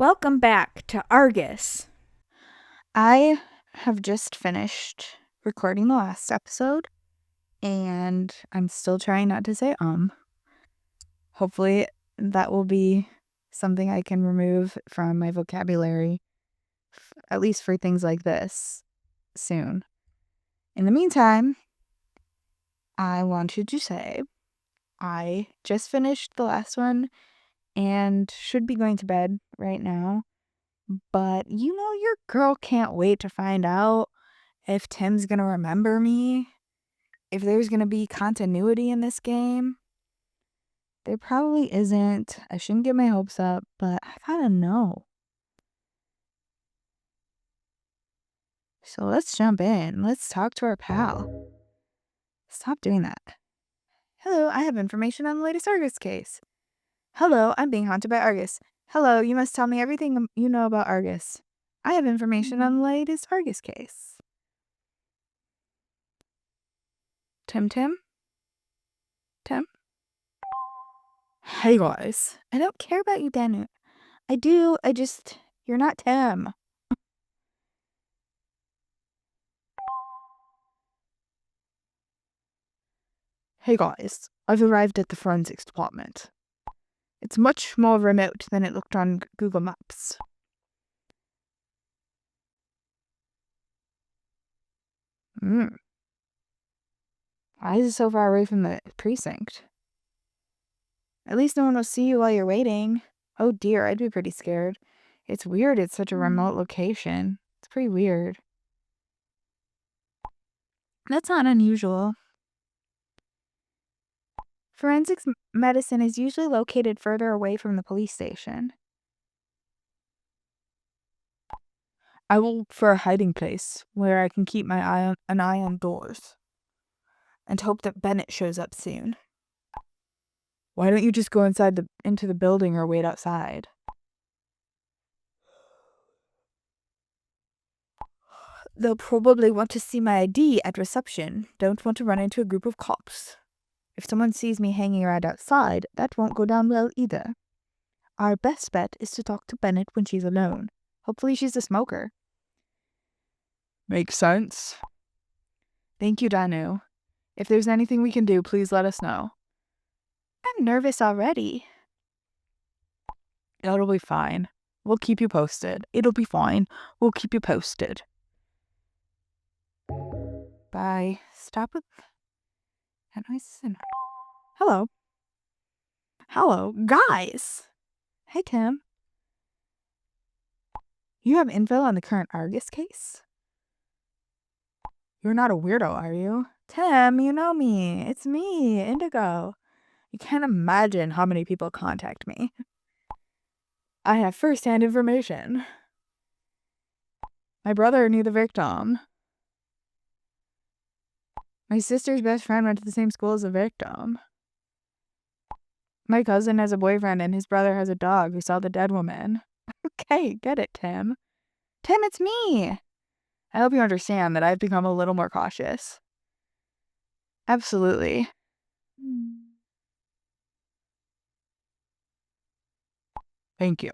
Welcome back to Argus. I have just finished recording the last episode, and I'm still trying not to say Hopefully that will be something I can remove from my vocabulary, at least for things like this, soon. In the meantime, I wanted to say I just finished the last one and should be going to bed right now. But your girl can't wait to find out if Tim's gonna remember me, if there's gonna be continuity in this game. There probably isn't. I shouldn't get my hopes up, but I gotta know. So let's jump in. Let's talk to our pal. Stop doing that. Hello, I have information on the latest Argus case. Hello, I'm being haunted by Argus. Hello, you must tell me everything you know about Argus. I have information on the latest Argus case. Tim? Tim? Hey guys. I don't care about you, Danou. I do, you're not Tim. Hey guys, I've arrived at the forensics department. It's much more remote than it looked on Google Maps. Why is it so far away from the precinct? At least no one will see you while you're waiting. Oh dear, I'd be pretty scared. It's weird it's such a remote location. It's pretty weird. That's not unusual. Forensics medicine is usually located further away from the police station. I will look for a hiding place where I can keep an eye on doors and hope that Bennett shows up soon. Why don't you just go into the building or wait outside? They'll probably want to see my ID at reception. Don't want to run into a group of cops. If someone sees me hanging around outside, that won't go down well either. Our best bet is to talk to Bennett when she's alone. Hopefully she's a smoker. Makes sense. Thank you, Danou. If there's anything we can do, please let us know. I'm nervous already. It'll be fine. We'll keep you posted. It'll be fine. We'll keep you posted. Bye. Stop with that noise. Hello. Hello, guys. Hey, Tim. You have info on the current Argus case? You're not a weirdo, are you? Tim, you know me. It's me, Indigo. You can't imagine how many people contact me. I have first-hand information. My brother knew the victim. My sister's best friend went to the same school as the victim. My cousin has a boyfriend and his brother has a dog who saw the dead woman. Okay, get it, Tim. Tim, it's me! I hope you understand that I've become a little more cautious. Absolutely. Thank you.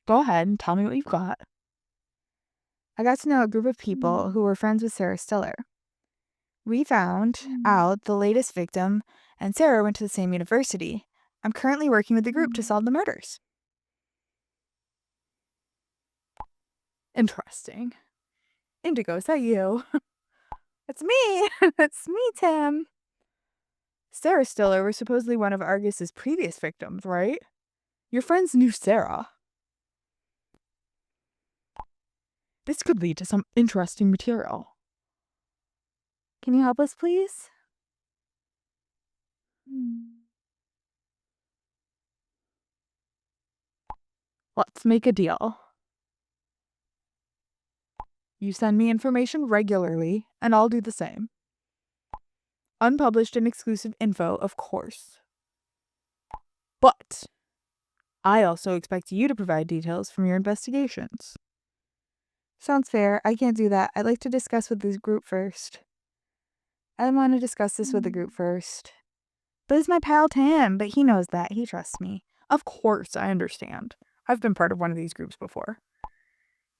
Go ahead and tell me what you've got. I got to know a group of people who were friends with Sarah Stiller. We found out the latest victim and Sara went to the same university. I'm currently working with the group to solve the murders. Interesting. Indigo, is that you? It's me! It's me, Tim! Sara Stiller was supposedly one of Argus's previous victims, right? Your friends knew Sara. This could lead to some interesting material. Can you help us, please? Let's make a deal. You send me information regularly, and I'll do the same. Unpublished and exclusive info, of course. But I also expect you to provide details from your investigations. Sounds fair. I can't do that. I'd like to discuss with this group first. I want to discuss this with the group first. But it's my pal Tim, but he knows that. He trusts me. Of course, I understand. I've been part of one of these groups before.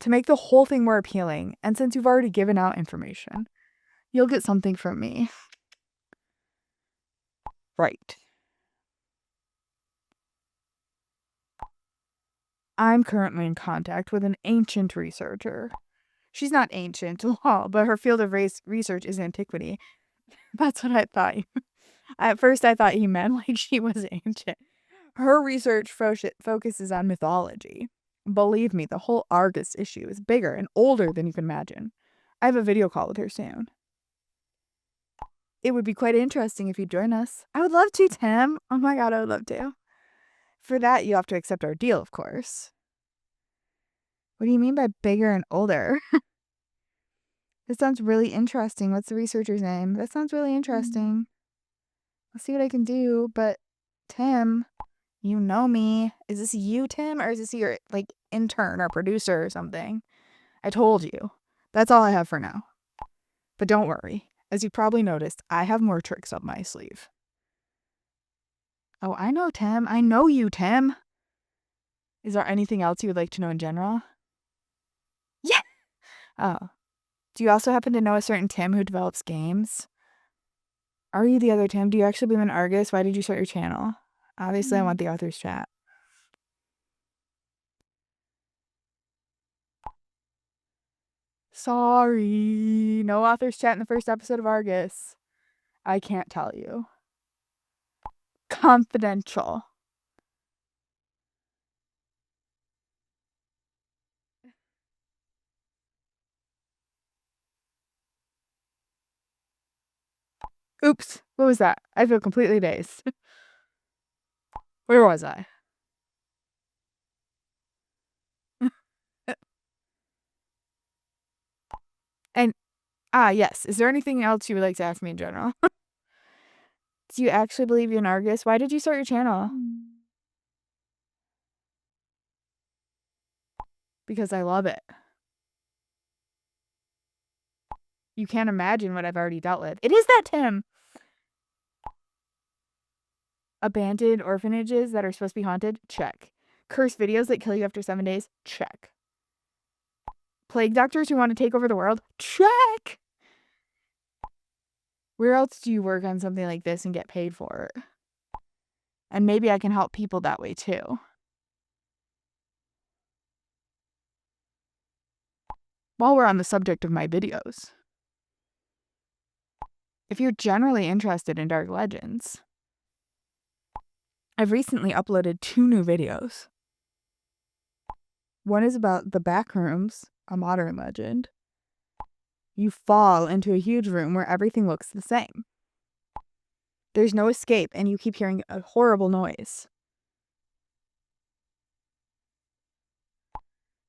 To make the whole thing more appealing, and since you've already given out information, you'll get something from me. Right. I'm currently in contact with an ancient researcher. She's not ancient at all, but her field of research is antiquity. That's what I thought. At first, I thought he meant like she was ancient. Her research focuses on mythology. Believe me, the whole Argus issue is bigger and older than you can imagine. I have a video call with her soon. It would be quite interesting if you'd join us. I would love to, Tim. Oh my god, I would love to. For that, you have to accept our deal, of course. What do you mean by bigger and older? This sounds really interesting. What's the researcher's name? That sounds really interesting. I'll see what I can do, but Tim, you know me. Is this you, Tim, or is this your, intern or producer or something? I told you. That's all I have for now. But don't worry. As you probably noticed, I have more tricks up my sleeve. Oh, I know, Tim. I know you, Tim. Is there anything else you would like to know in general? Yeah! Oh. Do you also happen to know a certain Tim who develops games? Are you the other Tim? Do you actually believe in Argus? Why did you start your channel? Obviously, I want the author's chat. Sorry. No author's chat in the first episode of Argus. I can't tell you. Confidential. Oops. What was that? I feel completely dazed. Where was I? And, yes. Is there anything else you would like to ask me in general? Do you actually believe in Argus? Why did you start your channel? Because I love it. You can't imagine what I've already dealt with. It is that Tim! Abandoned orphanages that are supposed to be haunted? Check. Cursed videos that kill you after 7 days? Check. Plague doctors who want to take over the world? Check! Where else do you work on something like this and get paid for it? And maybe I can help people that way too. While we're on the subject of my videos, if you're generally interested in Dark Legends, I've recently uploaded 2 new videos. One is about the Backrooms, a modern legend. You fall into a huge room where everything looks the same. There's no escape, and you keep hearing a horrible noise.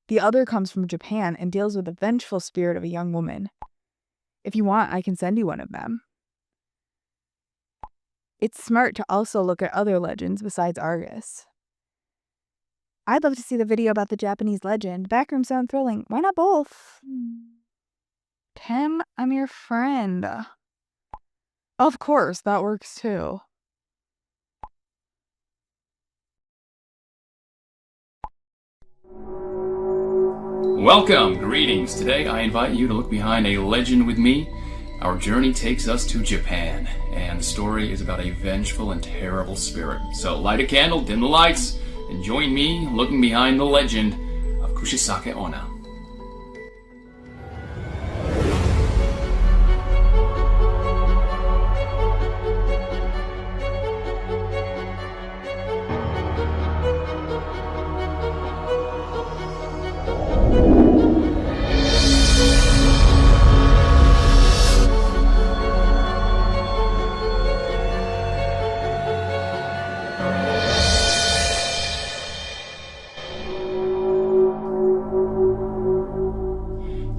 The other comes from Japan and deals with the vengeful spirit of a young woman. If you want, I can send you one of them. It's smart to also look at other legends besides Argus. I'd love to see the video about the Japanese legend. Backrooms sound thrilling. Why not both? Tim, I'm your friend. Of course, that works too. Welcome, greetings. Today I invite you to look behind a legend with me. Our journey takes us to Japan, and the story is about a vengeful and terrible spirit. So light a candle, dim the lights, and join me looking behind the legend of Kushisake Onna.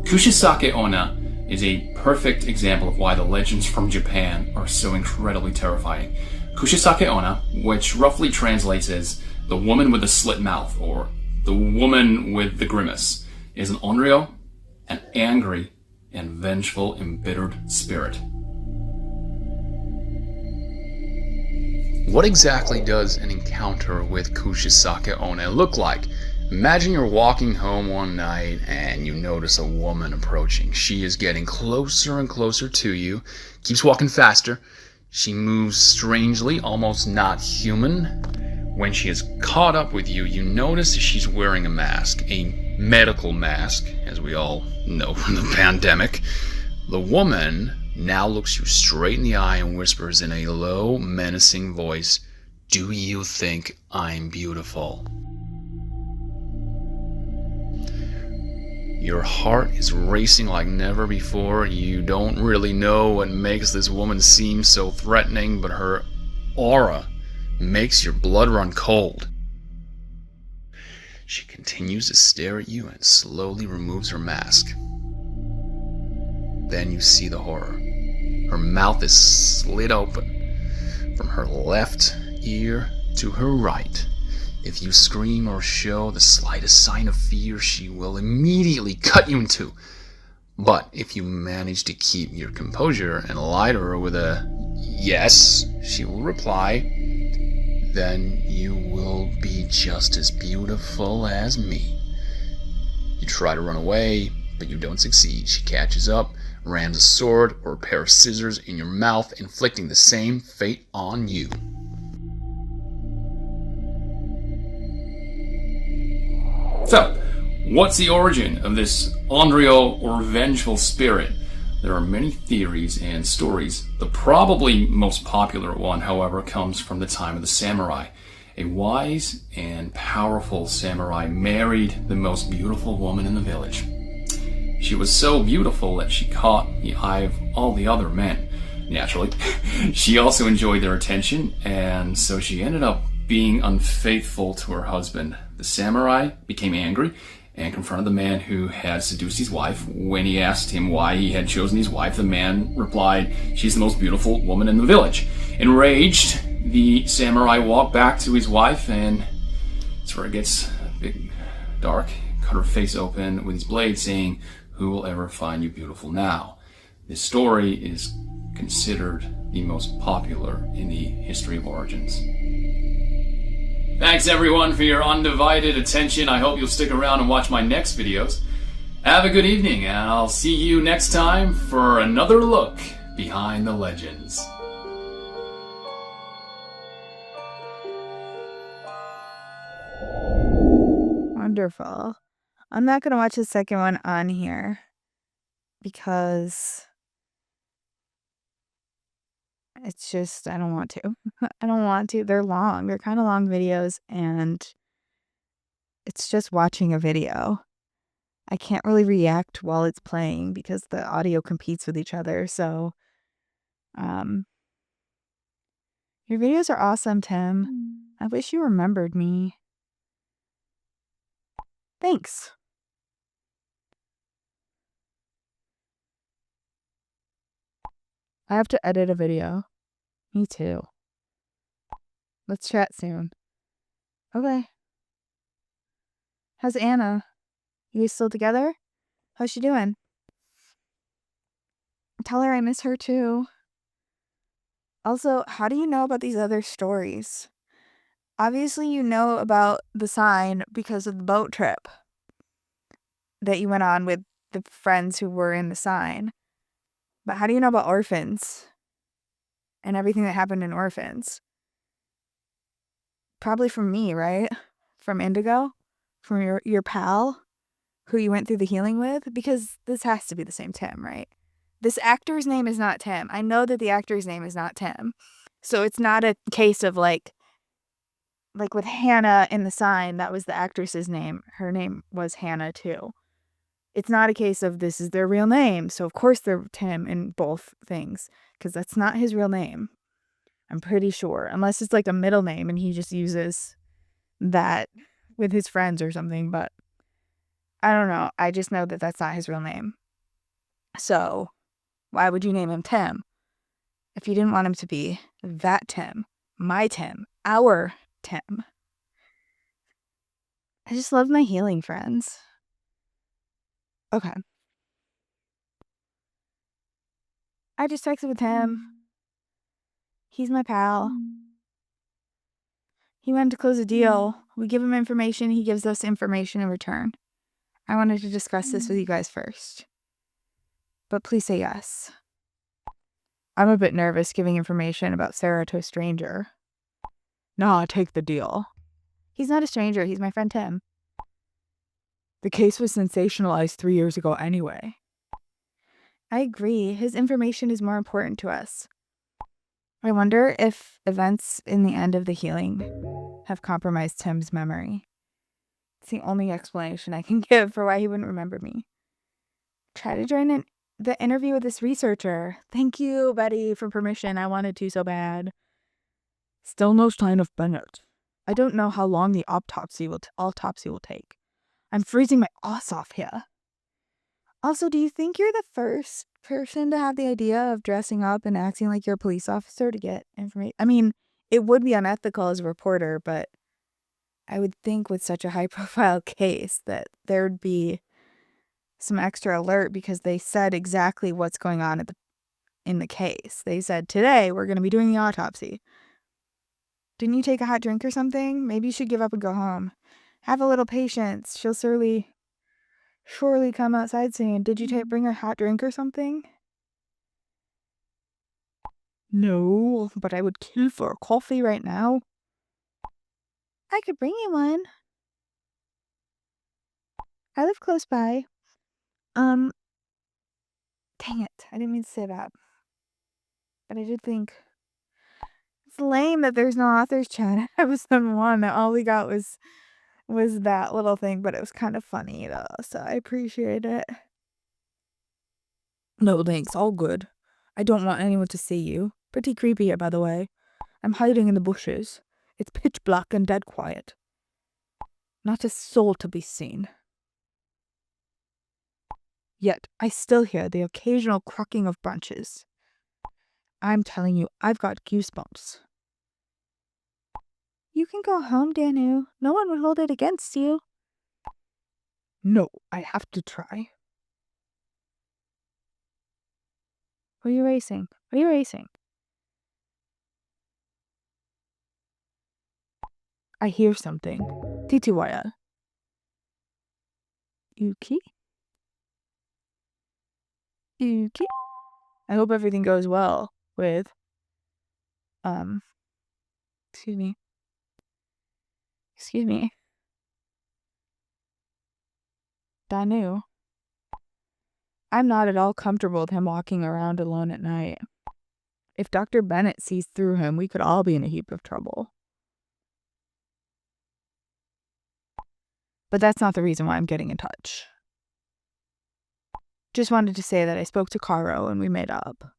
Kushisake Onna is a perfect example of why the legends from Japan are so incredibly terrifying. Kushisake Onna, which roughly translates as the woman with the slit mouth, or the woman with the grimace, is an onryo, an angry and vengeful, embittered spirit. what exactly does an encounter with Kushisake One look like? Imagine you're walking home one night and you notice a woman approaching. She is getting closer and closer to you, keeps walking faster. She moves strangely, almost not human. When she is caught up with you, you notice she's wearing a mask, a medical mask, as we all know from the pandemic. The woman now looks you straight in the eye and whispers in a low, menacing voice, "Do you think I'm beautiful?" Your heart is racing like never before. You don't really know what makes this woman seem so threatening, but her aura makes your blood run cold. She continues to stare at you and slowly removes her mask. Then you see the horror. Her mouth is slit open from her left ear to her right. If you scream or show the slightest sign of fear, she will immediately cut you in two. But if you manage to keep your composure and lie to her with a yes, she will reply, then you will be just as beautiful as me. You try to run away, but you don't succeed. She catches up, rams a sword or a pair of scissors in your mouth, inflicting the same fate on you. So, what's the origin of this Andrio or vengeful spirit? There are many theories and stories. The probably most popular one, however, comes from the time of the samurai. A wise and powerful samurai married the most beautiful woman in the village. She was so beautiful that she caught the eye of all the other men. Naturally, she also enjoyed their attention, and so she ended up being unfaithful to her husband. The samurai became angry and confronted the man who had seduced his wife. When he asked him why he had chosen his wife, the man replied, "She's the most beautiful woman in the village." Enraged, the samurai walked back to his wife, and that's where it gets a bit dark. Cut her face open with his blade, saying, "Who will ever find you beautiful now?" This story is considered the most popular in the history of origins. Thanks everyone for your undivided attention. I hope you'll stick around and watch my next videos. Have a good evening, and I'll see you next time for another look behind the legends. Wonderful. I'm not going to watch the second one on here because it's just, I don't want to. I don't want to. They're long. They're kind of long videos, and it's just watching a video. I can't really react while it's playing because the audio competes with each other. So, your videos are awesome, Tim. I wish you remembered me. Thanks. I have to edit a video. Me too. Let's chat soon. Okay. How's Anna? You guys still together? How's she doing? Tell her I miss her too. Also, how do you know about these other stories? Obviously, you know about the sign because of the boat trip that you went on with the friends who were in the sign. But how do you know about orphans and everything that happened in orphans? Probably from me, right? From Indigo? From your pal who you went through the healing with? Because this has to be the same Tim, right? This actor's name is not Tim. I know that the actor's name is not Tim. So it's not a case of like with Hannah in the sign, that was the actress's name. Her name was Hannah too. It's not a case of this is their real name. So of course they're Tim in both things, because that's not his real name. I'm pretty sure. Unless it's like a middle name and he just uses that with his friends or something. But I don't know. I just know that that's not his real name. So why would you name him Tim if you didn't want him to be that Tim, my Tim, our Tim? I just love my healing friends. Okay. I just texted with him. He's my pal. He wanted to close a deal. We give him information. He gives us information in return. I wanted to discuss this with you guys first. But please say yes. I'm a bit nervous giving information about Sara to a stranger. Nah, take the deal. He's not a stranger. He's my friend Tim. The case was sensationalized 3 years ago anyway. I agree. His information is more important to us. I wonder if events in the end of the healing have compromised Tim's memory. It's the only explanation I can give for why he wouldn't remember me. Try to join the interview with this researcher. Thank you, Betty, for permission. I wanted to so bad. Still no sign of Bennett. I don't know how long the autopsy will take. I'm freezing my ass off here. Also, do you think you're the first person to have the idea of dressing up and acting like you're a police officer to get information? I mean, it would be unethical as a reporter, but I would think with such a high-profile case that there'd be some extra alert because they said exactly what's going on in the case. They said, today we're going to be doing the autopsy. Didn't you take a hot drink or something? Maybe you should give up and go home. Have a little patience. She'll surely come outside soon. Did you bring a hot drink or something? No, but I would kill for a coffee right now. I could bring you one. I live close by. Dang it. I didn't mean to say that. But I did think it's lame that there's no author's chat. Episode 1, that all we got was that little thing, but it was kind of funny though, so I appreciate it. No thanks, all good. I don't want anyone to see you. Pretty creepy here, by the way. I'm hiding in the bushes. It's pitch black and dead quiet. Not a soul to be seen. Yet, I still hear the occasional cracking of branches. I'm telling you, I've got goosebumps. You can go home, Danou. No one would hold it against you. No, I have to try. What are you racing? What are you racing? I hear something. Titiwaya. Yuki? Yuki? I hope everything goes well with, excuse me. Danou. I'm not at all comfortable with him walking around alone at night. If Dr. Bennett sees through him, we could all be in a heap of trouble. But that's not the reason why I'm getting in touch. Just wanted to say that I spoke to Caro and we made up.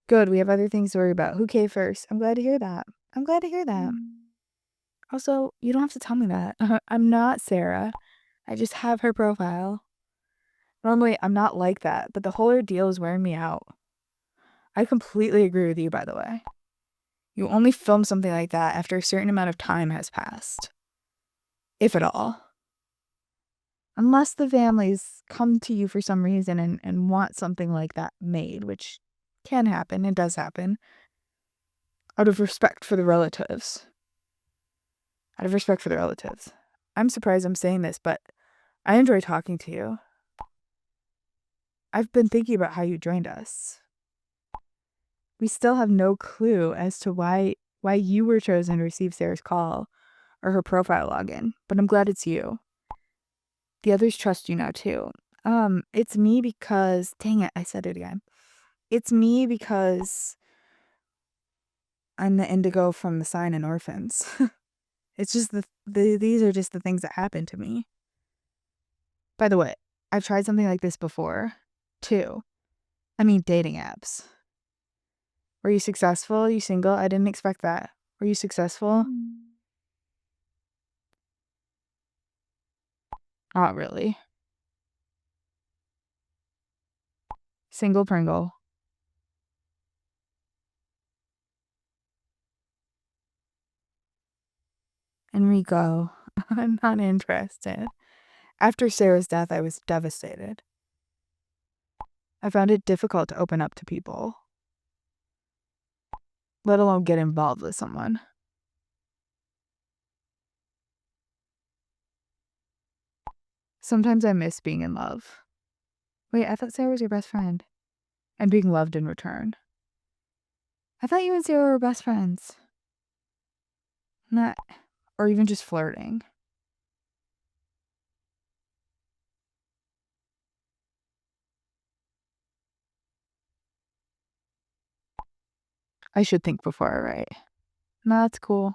Good, we have other things to worry about. Who came first? I'm glad to hear that. Also, you don't have to tell me that. I'm not Sara. I just have her profile. Normally, I'm not like that, but the whole ordeal is wearing me out. I completely agree with you, by the way. You only film something like that after a certain amount of time has passed. If at all. Unless the families come to you for some reason and want something like that made, which can happen, it does happen. Out of respect for the relatives. I'm surprised I'm saying this, but I enjoy talking to you. I've been thinking about how you joined us. We still have no clue as to why you were chosen to receive Sara's call or her profile login, but I'm glad it's you. The others trust you now too. It's me because, dang it, I said it again. It's me because I'm the indigo from the sign in Orphans. It's just these are just the things that happen to me. By the way, I've tried something like this before, too. I mean, dating apps. Were you successful? Are you single? I didn't expect that. Were you successful? Not really. Single Pringle. Enrico, I'm not interested. After Sara's death, I was devastated. I found it difficult to open up to people, let alone get involved with someone. Sometimes I miss being in love. Wait, I thought Sara was your best friend. And being loved in return. I thought you and Sara were best friends. Not, or even just flirting. I should think before I write. No, that's cool.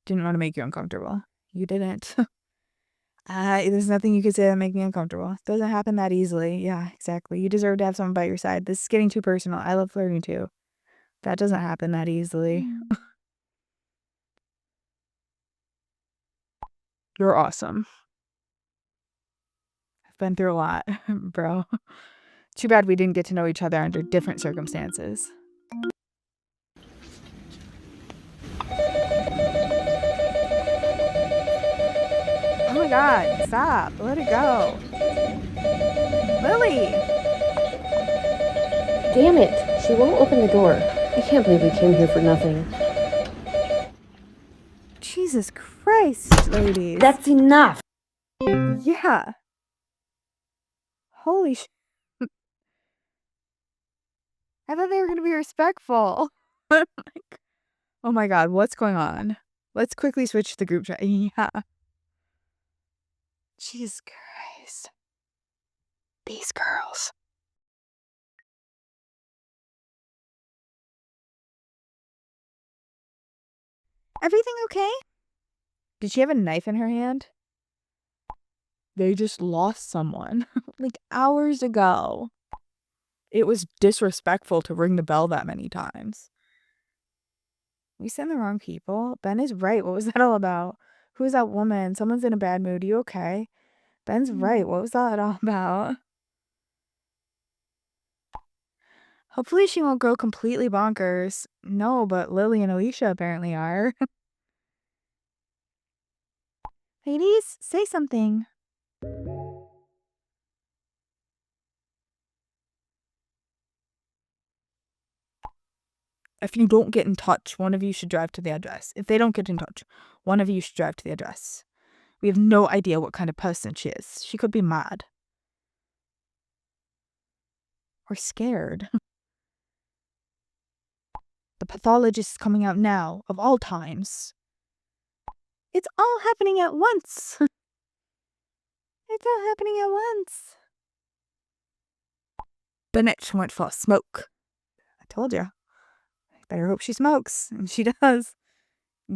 Didn't want to make you uncomfortable. You didn't. There's nothing you could say that make me uncomfortable. It doesn't happen that easily. Yeah, exactly. You deserve to have someone by your side. This is getting too personal. I love flirting too. That doesn't happen that easily. You're awesome. I've been through a lot, bro. Too bad we didn't get to know each other under different circumstances. Oh my god, stop. Let it go. Lily! Damn it, she won't open the door. I can't believe we came here for nothing. Jesus Christ, ladies. That's enough! Yeah. Holy sh... I thought they were going to be respectful. Like, oh my god, what's going on? Let's quickly switch to the group chat. Yeah. Jesus Christ. These girls. Everything okay? Did she have a knife in her hand? They just lost someone. Like hours ago. It was disrespectful to ring the bell that many times. We sent the wrong people. Ben is right. What was that all about? Who's that woman? Someone's in a bad mood. You okay? Ben's right. What was that all about? Hopefully she won't go completely bonkers. No, but Lily and Alicia apparently are. Ladies, say something. If you don't get in touch, one of you should drive to the address. If they don't get in touch, one of you should drive to the address. We have no idea what kind of person she is. She could be mad. Or scared. The pathologist is coming out now, of all times. It's all happening at once. It's all happening at once. Bennett went for a smoke. I told you. I better hope she smokes. And she does.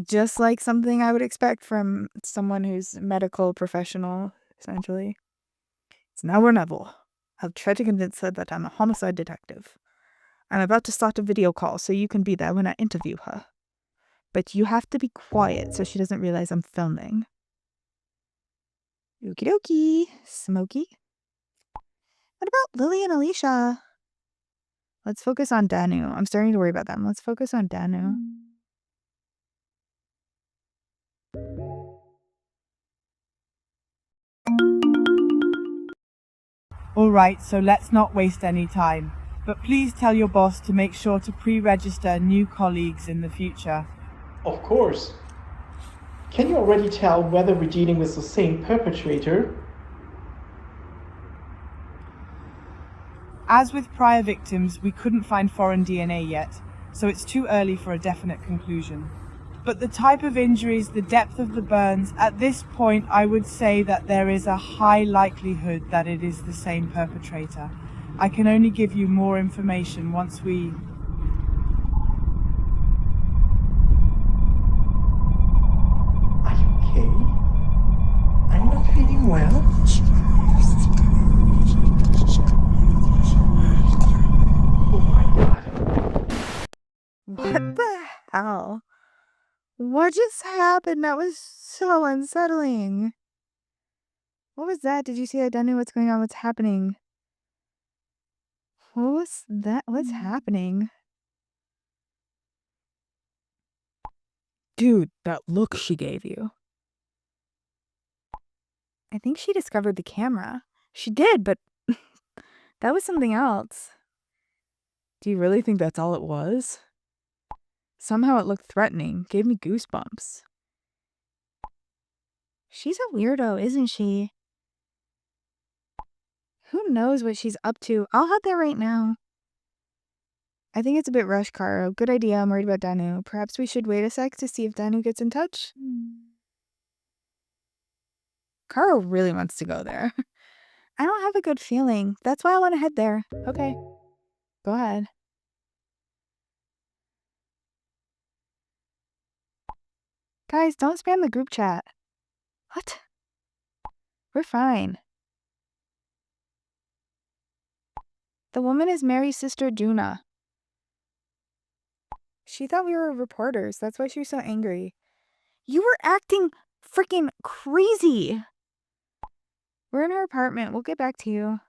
Just like something I would expect from someone who's a medical professional, essentially. It's now or never. I'll try to convince her that I'm a homicide detective. I'm about to start a video call so you can be there when I interview her. But you have to be quiet so she doesn't realize I'm filming. Okie dokie, Smokey. What about Lily and Alicia? Let's focus on Danou. I'm starting to worry about them. Let's focus on Danou. All right, so let's not waste any time. But please tell your boss to make sure to pre-register new colleagues in the future. Of course. Can you already tell whether we're dealing with the same perpetrator? As with prior victims, we couldn't find foreign DNA yet, so it's too early for a definite conclusion. But the type of injuries, the depth of the burns, at this point I would say that there is a high likelihood that it is the same perpetrator. I can only give you more information once we... Are you okay? I'm not feeling well. Oh my god. What the hell? What just happened? That was so unsettling. What was that? Did you see that? Danou, what's going on? What's happening? What was that? What's happening? Dude, that look she gave you. I think she discovered the camera. She did, but that was something else. Do you really think that's all it was? Somehow it looked threatening, gave me goosebumps. She's a weirdo, isn't she? Who knows what she's up to? I'll head there right now. I think it's a bit rushed, Caro. Good idea. I'm worried about Danou. Perhaps we should wait a sec to see if Danou gets in touch? Caro really wants to go there. I don't have a good feeling. That's why I want to head there. Okay. Go ahead. Guys, don't spam the group chat. What? We're fine. The woman is Mary's sister, Juna. She thought we were reporters. That's why she was so angry. You were acting freaking crazy. We're in her apartment. We'll get back to you.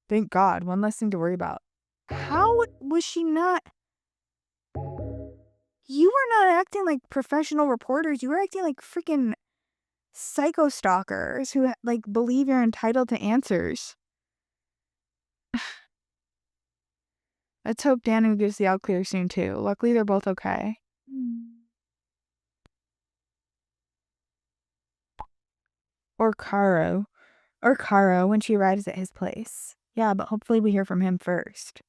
Thank God. One less thing to worry about. How was she not? You were not acting like professional reporters. You were acting like freaking psycho stalkers who like believe you're entitled to answers. Let's hope Danou gives the all clear soon too. Luckily, they're both okay. Or Caro when she arrives at his place. Yeah, but hopefully we hear from him first.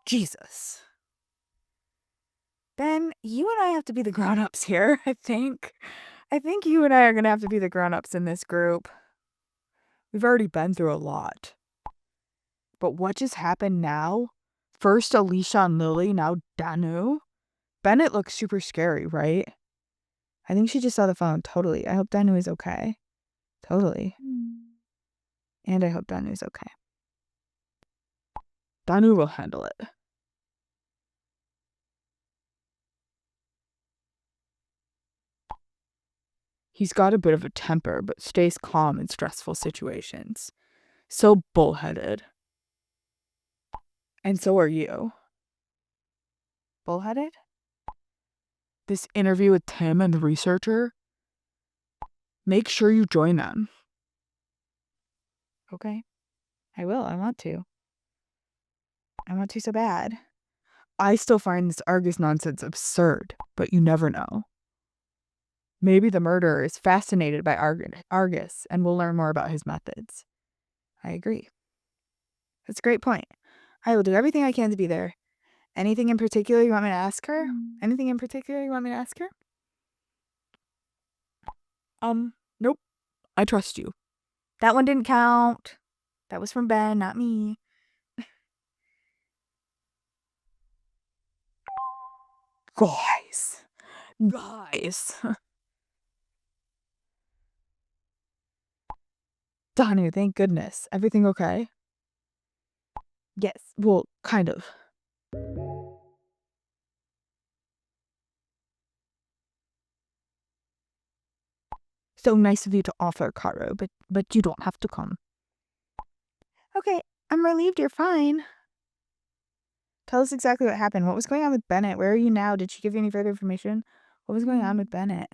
Jesus. Ben, you and I have to be the grown-ups here, I think. I think you and I are going to have to be the grown-ups in this group. We've already been through a lot. But what just happened now? First Alicia and Lily, now Danou? Bennett looks super scary, right? I think she just saw the phone. Totally. I hope Danou is okay. Totally. And I hope Danou is okay. Danou will handle it. He's got a bit of a temper, but stays calm in stressful situations. So bullheaded. And so are you. Bullheaded? This interview with Tim and the researcher? Make sure you join them. Okay. I will. I want to. I want to so bad. I still find this Argus nonsense absurd, but you never know. Maybe the murderer is fascinated by Argus and we'll learn more about his methods. I agree. That's a great point. I will do everything I can to be there. Anything in particular you want me to ask her? Anything in particular you want me to ask her? Nope. I trust you. That one didn't count. That was from Ben, not me. Guys. Danou, thank goodness. Everything okay? Yes, well, kind of. So nice of you to offer, Caro, but you don't have to come. Okay, I'm relieved you're fine. Tell us exactly what happened. What was going on with Bennett? Where are you now? Did she give you any further information? What was going on with Bennett?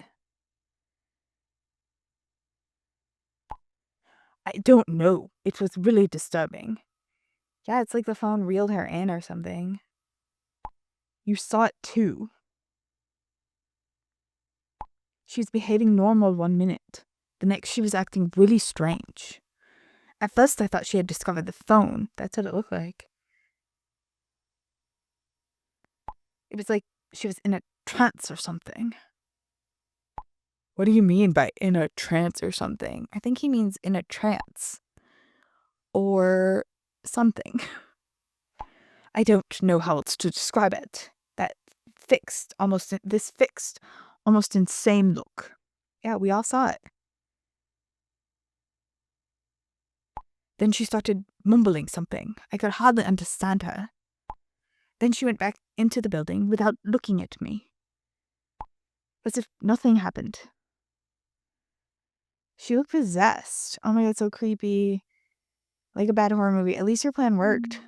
I don't know. It was really disturbing. Yeah, it's like the phone reeled her in or something. You saw it too. She was behaving normal 1 minute. The next she was acting really strange. At first I thought she had discovered the phone. That's what it looked like. It was like she was in a trance or something. What do you mean by in a trance or something? I think he means in a trance. Or something. I don't know how else to describe it. This fixed, almost insane look. Yeah, we all saw it. Then she started mumbling something. I could hardly understand her. Then she went back into the building without looking at me. As if nothing happened. She looked possessed. Oh my god, so creepy. Like a bad horror movie. At least your plan worked.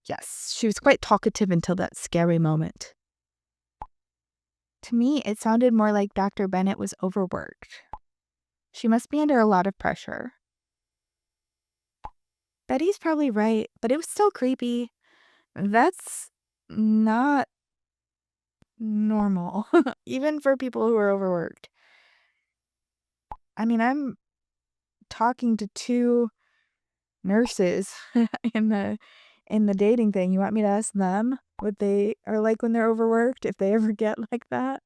Yes, she was quite talkative until that scary moment. To me, it sounded more like Dr. Bennett was overworked. She must be under a lot of pressure. Betty's probably right, but it was still creepy. That's not normal, even for people who are overworked. I mean, I'm talking to 2 nurses in the dating thing. You want me to ask them what they are like when they're overworked, if they ever get like that?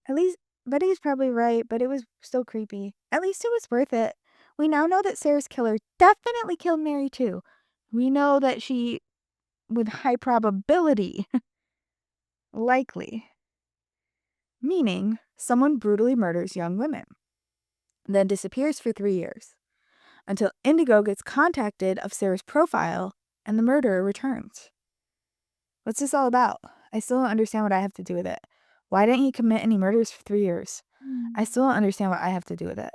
At least Betty's probably right, but it was still creepy. At least it was worth it. We now know that Sarah's killer definitely killed Mary too. We know that she, with high probability, likely, meaning someone brutally murders young women, then disappears for 3 years, until Indigo gets contacted of Sarah's profile and the murderer returns. What's this all about? I still don't understand what I have to do with it. Why didn't he commit any murders for 3 years? I still don't understand what I have to do with it.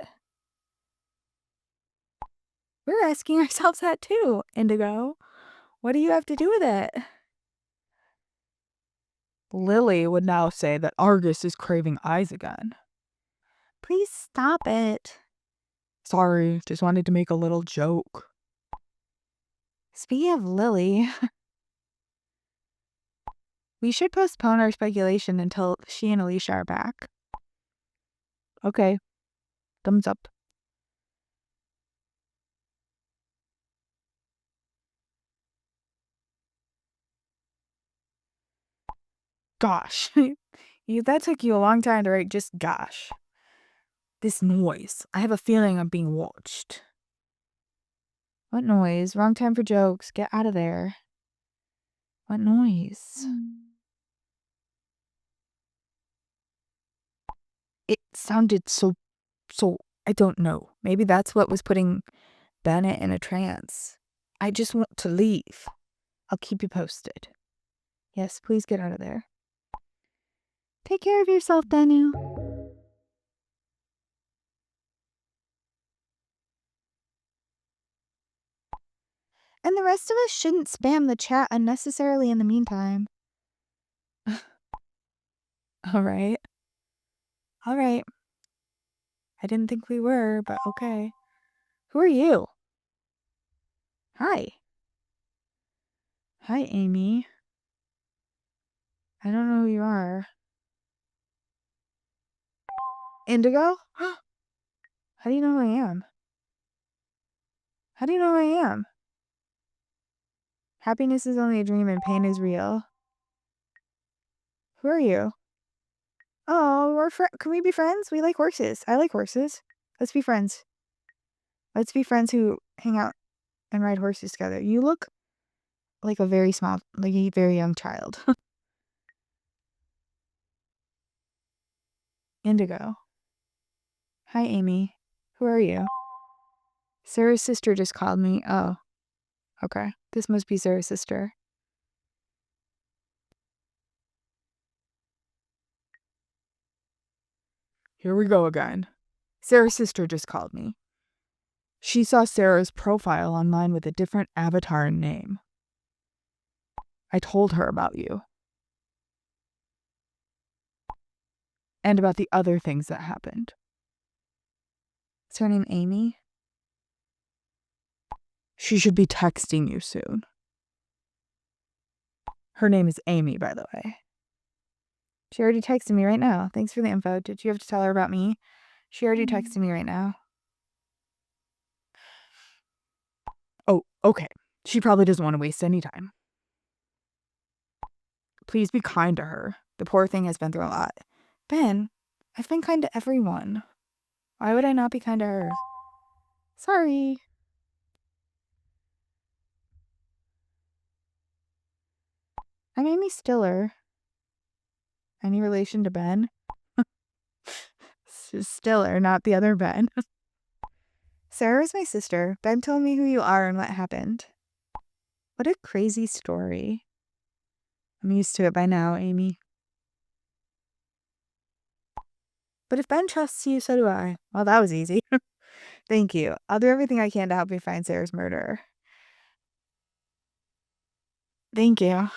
We're asking ourselves that too, Indigo. What do you have to do with it? Lily would now say that Argus is craving eyes again. Please stop it. Sorry, just wanted to make a little joke. Speaking of Lily, we should postpone our speculation until she and Alicia are back. Okay, thumbs up. Gosh, that took you a long time to write just gosh. This noise. I have a feeling I'm being watched. What noise? Wrong time for jokes. Get out of there. What noise? It sounded so, I don't know. Maybe that's what was putting Bennett in a trance. I just want to leave. I'll keep you posted. Yes, please get out of there. Take care of yourself, Danou. And the rest of us shouldn't spam the chat unnecessarily in the meantime. All right. I didn't think we were, but okay. Who are you? Hi. Hi, Amy. I don't know who you are. Indigo? How do you know who I am? How do you know who I am? Happiness is only a dream and pain is real. Who are you? Oh, can we be friends? We like horses. I like horses. Let's be friends. Let's be friends who hang out and ride horses together. You look like a very young child. Indigo. Hi, Amy. Who are you? Sarah's sister just called me. Oh, okay. This must be Sarah's sister. Here we go again. Sarah's sister just called me. She saw Sarah's profile online with a different avatar and name. I told her about you. And about the other things that happened. Is her name Amy? She should be texting you soon. Her name is Amy, by the way. She already texted me right now. Thanks for the info. Did you have to tell her about me? She already texted me right now. Oh, okay. She probably doesn't want to waste any time. Please be kind to her. The poor thing has been through a lot. Ben, I've been kind to everyone. Why would I not be kind to her? Sorry. I'm Amy Stiller. Any relation to Ben? Stiller, not the other Ben. Sarah is my sister. Ben told me who you are and what happened. What a crazy story. I'm used to it by now, Amy. But if Ben trusts you, so do I. Well, that was easy. Thank you. I'll do everything I can to help you find Sarah's murderer. Thank you.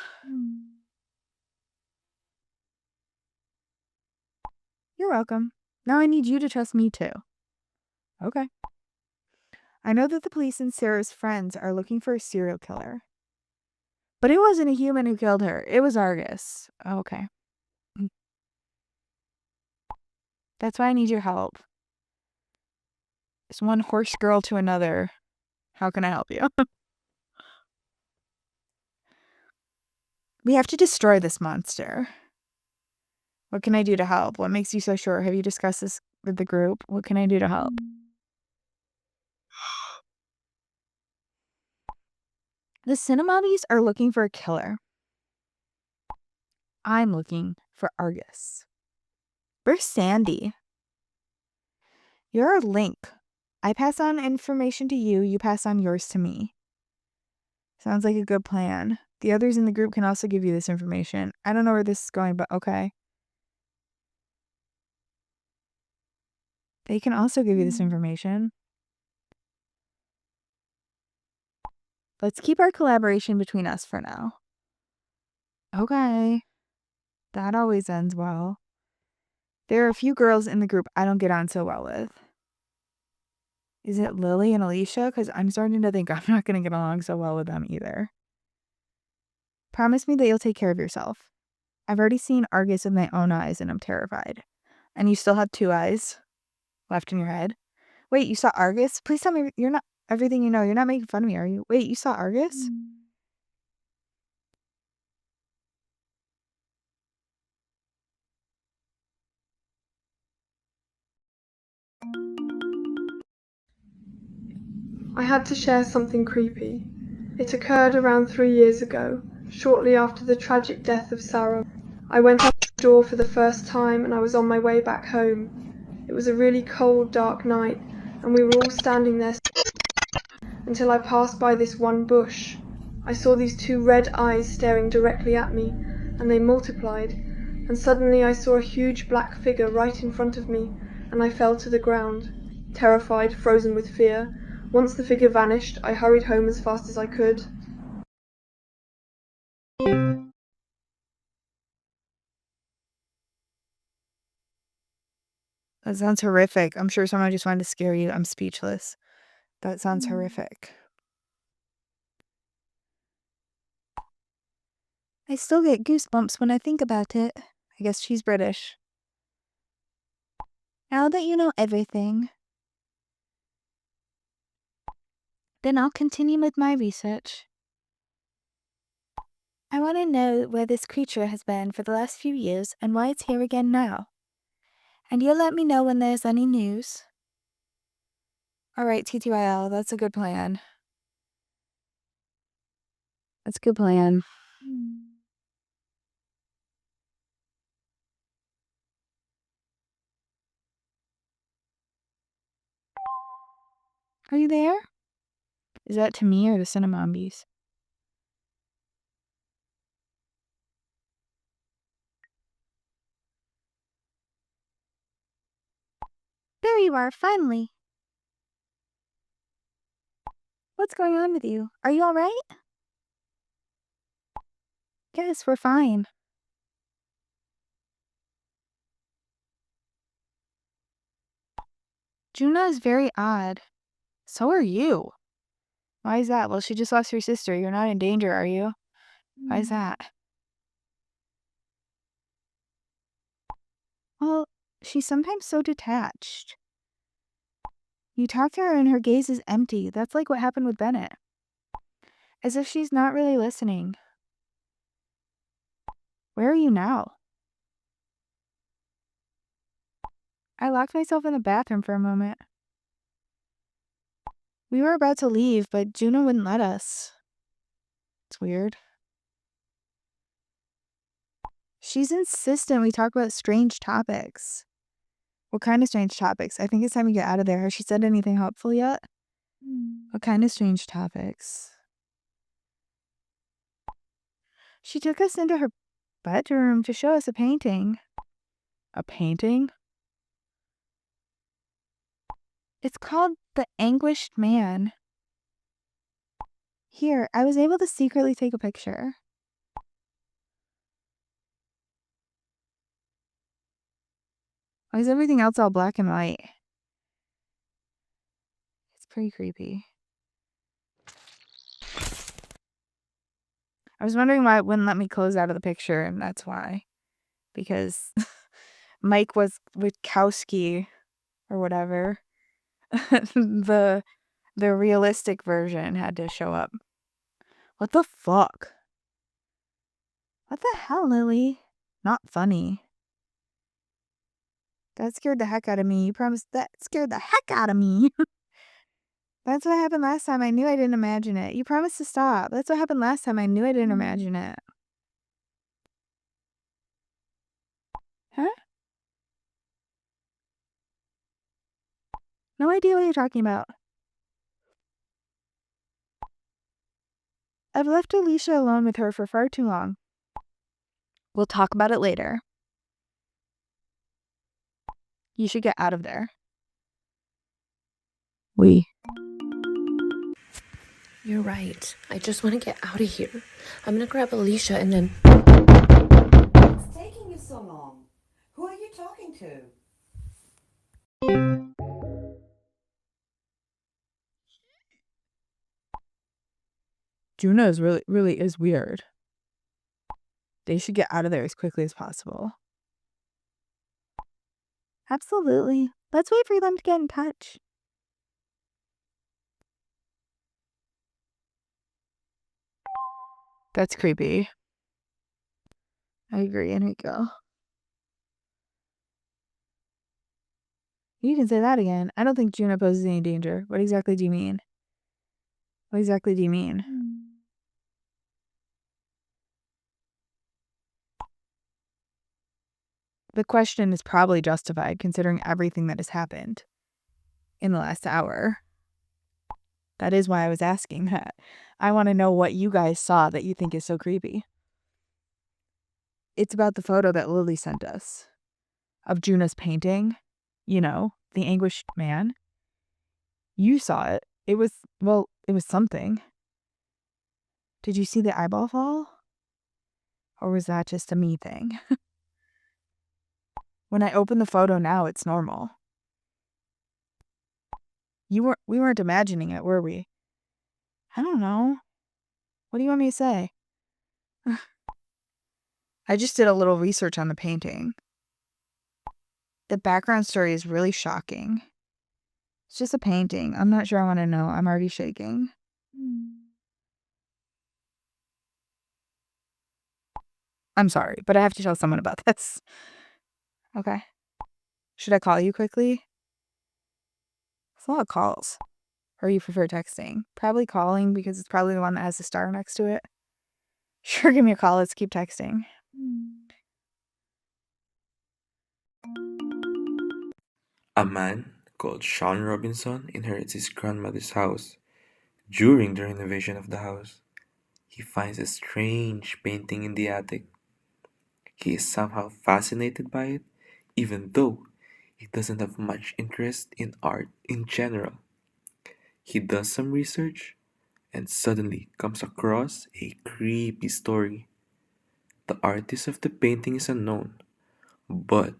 You're welcome. Now I need you to trust me too. Okay. I know that the police and Sarah's friends are looking for a serial killer. But it wasn't a human who killed her. It was Argus. Okay. That's why I need your help. It's one horse girl to another. How can I help you? We have to destroy this monster. What can I do to help? What makes you so sure? Have you discussed this with the group? What can I do to help? The Cinemobbies are looking for a killer. I'm looking for Argus. Where's Sandy? You're a link. I pass on information to you, you pass on yours to me. Sounds like a good plan. The others in the group can also give you this information. I don't know where this is going, but okay. They can also give you this information. Let's keep our collaboration between us for now. Okay. That always ends well. There are a few girls in the group I don't get on so well with. Is it Lily and Alicia? Because I'm starting to think I'm not going to get along so well with them either. Promise me that you'll take care of yourself. I've already seen Argus with my own eyes and I'm terrified. And you still have 2 eyes left in your head. Wait, you saw Argus? Please tell me you're not everything you know. You're not making fun of me, are you? Wait, you saw Argus? I had to share something creepy. It occurred around 3 years ago, shortly after the tragic death of Sara. I went out the door for the first time and I was on my way back home. It was a really cold, dark night, and we were all standing there until I passed by this one bush. I saw these 2 red eyes staring directly at me, and they multiplied, and suddenly I saw a huge black figure right in front of me, and I fell to the ground, terrified, frozen with fear. Once the figure vanished, I hurried home as fast as I could. That sounds horrific. I'm sure someone just wanted to scare you. I'm speechless. That sounds horrific. I still get goosebumps when I think about it. I guess she's British. Now that you know everything, then I'll continue with my research. I want to know where this creature has been for the last few years and why it's here again now. And you'll let me know when there's any news. Alright, TTYL, that's a good plan. That's a good plan. Are you there? Is that to me or the Cinemombies? There you are, finally. What's going on with you? Are you alright? Yes, we're fine. Juna is very odd. So are you. Why is that? Well, she just lost her sister. You're not in danger, are you? Why is that? Well, she's sometimes so detached. You talk to her and her gaze is empty. That's like what happened with Bennett. As if she's not really listening. Where are you now? I locked myself in the bathroom for a moment. We were about to leave, but Juna wouldn't let us. It's weird. She's insistent we talk about strange topics. What kind of strange topics? I think it's time we get out of there. Has she said anything helpful yet? What kind of strange topics? She took us into her bedroom to show us a painting. A painting? It's called The Anguished Man. Here, I was able to secretly take a picture. Why is everything else all black and white? It's pretty creepy. I was wondering why it wouldn't let me close out of the picture, and that's why. Because Mike was Witkowski or whatever. the realistic version had to show up. What the fuck? What the hell, Lily? Not funny. That scared the heck out of me. You promised that scared the heck out of me. That's what happened last time. I knew I didn't imagine it. You promised to stop. That's what happened last time. I knew I didn't imagine it. Huh? No idea what you're talking about. I've left Alicia alone with her for far too long. We'll talk about it later. You should get out of there. You're right. I just want to get out of here. I'm gonna grab Alicia and then... What's taking you so long? Who are you talking to? Juna is really is weird. They should get out of there as quickly as possible. Absolutely. Let's wait for them to get in touch. That's creepy. I agree, Enrico. You can say that again. I don't think Juna poses any danger. What exactly do you mean? What exactly do you mean? The question is probably justified considering everything that has happened in the last hour. That is why I was asking that. I want to know what you guys saw that you think is so creepy. It's about the photo that Lily sent us of Juna's painting. You know, the Anguished Man. You saw it. It was something. Did you see the eyeball fall? Or was that just a me thing? When I open the photo now, it's normal. We weren't imagining it, were we? I don't know. What do you want me to say? I just did a little research on the painting. The background story is really shocking. It's just a painting. I'm not sure I want to know. I'm already shaking. I'm sorry, but I have to tell someone about this. Okay. Should I call you quickly? It's a lot of calls. Or you prefer texting? Probably calling because it's probably the one that has the star next to it. Sure, give me a call. Let's keep texting. A man called Sean Robinson inherits his grandmother's house. During the renovation of the house, he finds a strange painting in the attic. He is somehow fascinated by it, even though he doesn't have much interest in art in general. He does some research and suddenly comes across a creepy story. The artist of the painting is unknown, but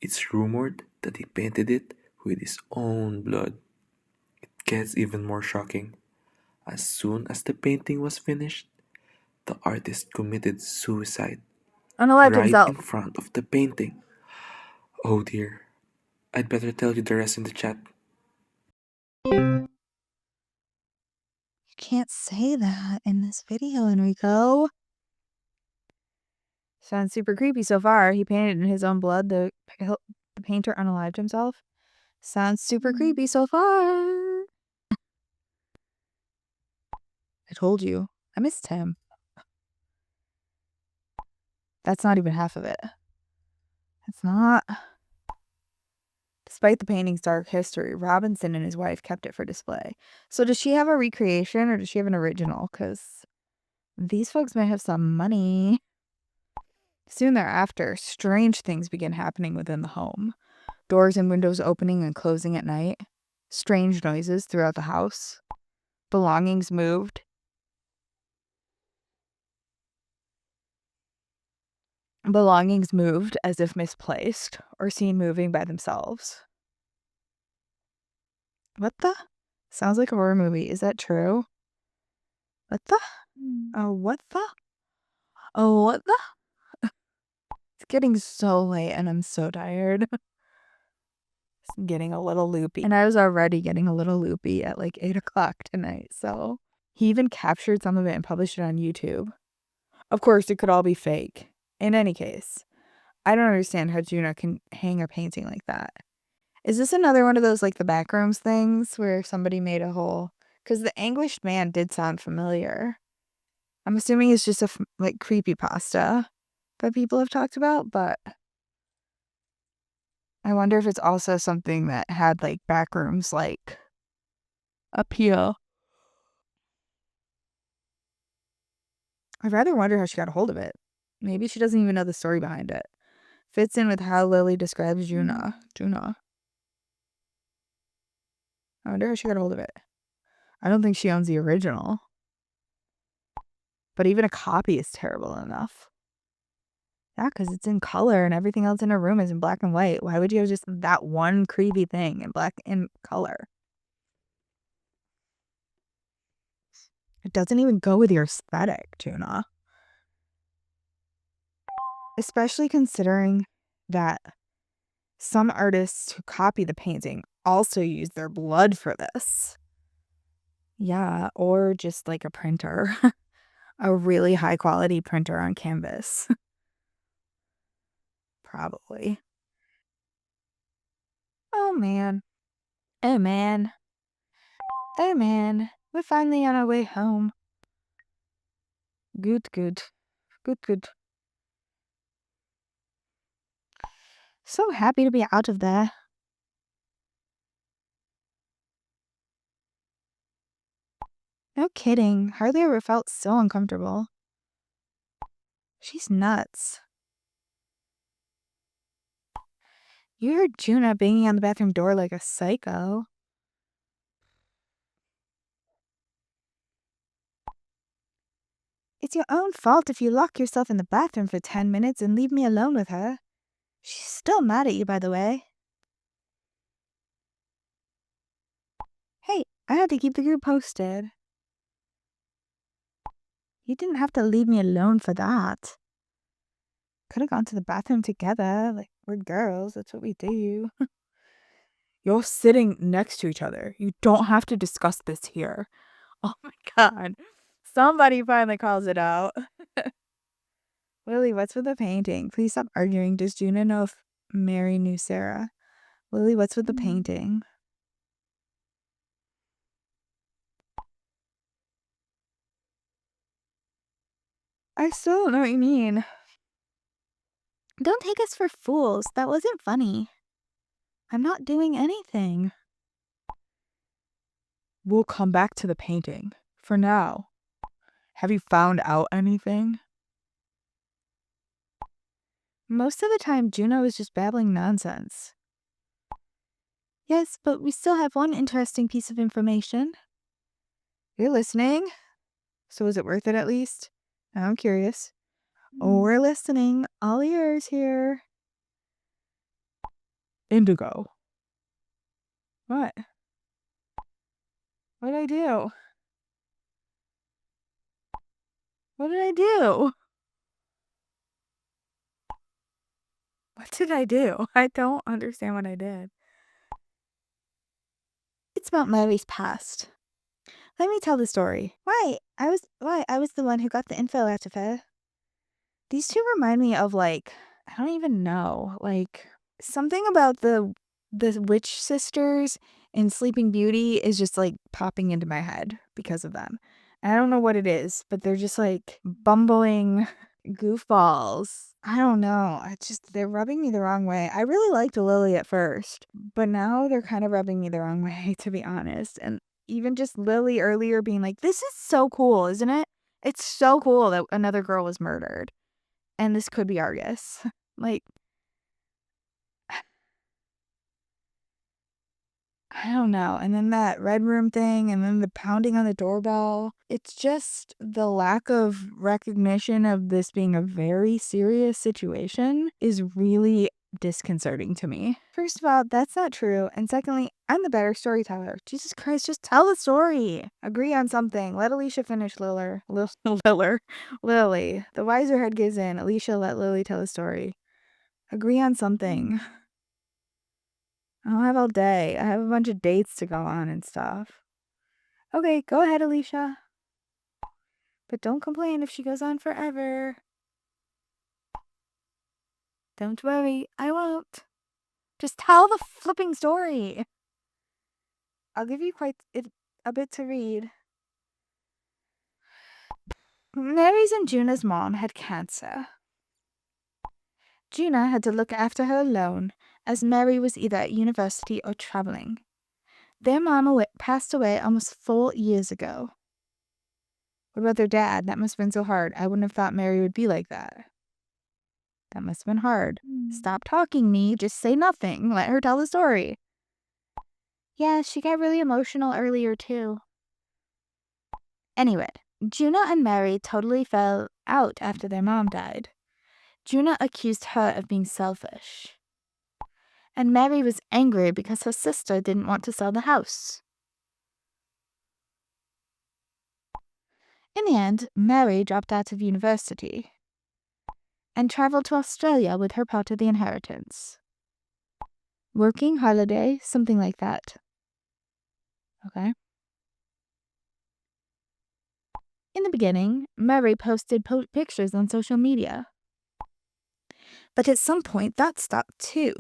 it's rumored that he painted it with his own blood. It gets even more shocking. As soon as the painting was finished, the artist committed suicide Unalived right in himself. front of the painting. Oh dear, I'd better tell you the rest in the chat. You can't say that in this video, Enrico. Sounds super creepy so far. He painted in his own blood. The painter unalived himself. Sounds super creepy so far. I told you. I missed him. That's not even half of it. It's not. Despite the painting's dark history, Robinson and his wife kept it for display. So does she have a recreation or does she have an original? Because these folks might have some money. Soon thereafter, strange things begin happening within the home. Doors and windows opening and closing at night. Strange noises throughout the house. Belongings moved. Belongings moved as if misplaced or seen moving by themselves. What the? Sounds like a horror movie. Is that true? What the? What the? Oh, what the? It's getting so late and I'm so tired. It's getting a little loopy. And I was already getting a little loopy at like 8 o'clock tonight. So he even captured some of it and published it on YouTube. Of course, it could all be fake. In any case, I don't understand how Juna can hang a painting like that. Is this another one of those like the backrooms things where somebody made a whole... Because the Anguished Man did sound familiar. I'm assuming it's just a like creepypasta that people have talked about, but I wonder if it's also something that had like backrooms like appeal. I rather wonder how she got a hold of it. Maybe she doesn't even know the story behind it. Fits in with how Lily describes Juna. I wonder how she got a hold of it. I don't think she owns the original. But even a copy is terrible enough. Yeah, because it's in color and everything else in her room is in black and white. Why would you have just that one creepy thing in black and color? It doesn't even go with your aesthetic, Juna. Especially considering that some artists who copy the painting also use their blood for this. Yeah, or just like a printer. A really high quality printer on canvas. Probably. Oh man. Oh man. Oh man. We're finally on our way home. Good. So happy to be out of there. No kidding. Hardly ever felt so uncomfortable. She's nuts. You heard Juna banging on the bathroom door like a psycho. It's your own fault if you lock yourself in the bathroom for 10 minutes and leave me alone with her. She's still mad at you, by the way. Hey, I had to keep the group posted. You didn't have to leave me alone for that. Could have gone to the bathroom together. Like, we're girls. That's what we do. You're sitting next to each other. You don't have to discuss this here. Oh my god. Somebody finally calls it out. Lily, what's with the painting? Please stop arguing. Does Juna know if Mary knew Sara? Lily, what's with the painting? I still don't know what you mean. Don't take us for fools. That wasn't funny. I'm not doing anything. We'll come back to the painting. For now. Have you found out anything? Most of the time, Juna was just babbling nonsense. Yes, but we still have one interesting piece of information. You're listening? So is it worth it at least? I'm curious. Oh, we're listening. All ears here. Indigo. What? What did I do? What did I do? What did I do? I don't understand what I did. It's about Mary's past. Let me tell the story. Why? I was the one who got the info out of her. These two remind me of like, I don't even know, like something about the witch sisters in Sleeping Beauty is just like popping into my head because of them. I don't know what it is, but they're just like bumbling goofballs. I don't know. They're rubbing me the wrong way. I really liked Lily at first, but now they're kind of rubbing me the wrong way, to be honest. And even just Lily earlier being like, this is so cool, isn't it? It's so cool that another girl was murdered. And this could be Argus. Like, I don't know. And then that red room thing, and then the pounding on the doorbell. It's just the lack of recognition of this being a very serious situation is really disconcerting to me. First of all, that's not true. And secondly, I'm the better storyteller. Jesus Christ, just tell the story. Agree on something. Let Alicia finish Lily. The wiser head gives in. Alicia, let Lily tell the story. Agree on something. I don't have all day. I have a bunch of dates to go on and stuff. Okay, go ahead, Alicia. But don't complain if she goes on forever. Don't worry, I won't. Just tell the flipping story. I'll give you a bit to read. Mary's and Juna's mom had cancer. Juna had to look after her alone, as Mary was either at university or traveling. Their mom passed away almost 4 years ago. What about their dad? That must have been so hard. I wouldn't have thought Mary would be like that. That must have been hard. Stop talking me. Just say nothing. Let her tell the story. Yeah, she got really emotional earlier, too. Anyway, Juna and Mary totally fell out after their mom died. Juna accused her of being selfish. And Mary was angry because her sister didn't want to sell the house. In the end, Mary dropped out of university and traveled to Australia with her part of the inheritance. Working holiday, something like that. Okay. In the beginning, Mary posted pictures on social media. But at some point, that stopped too.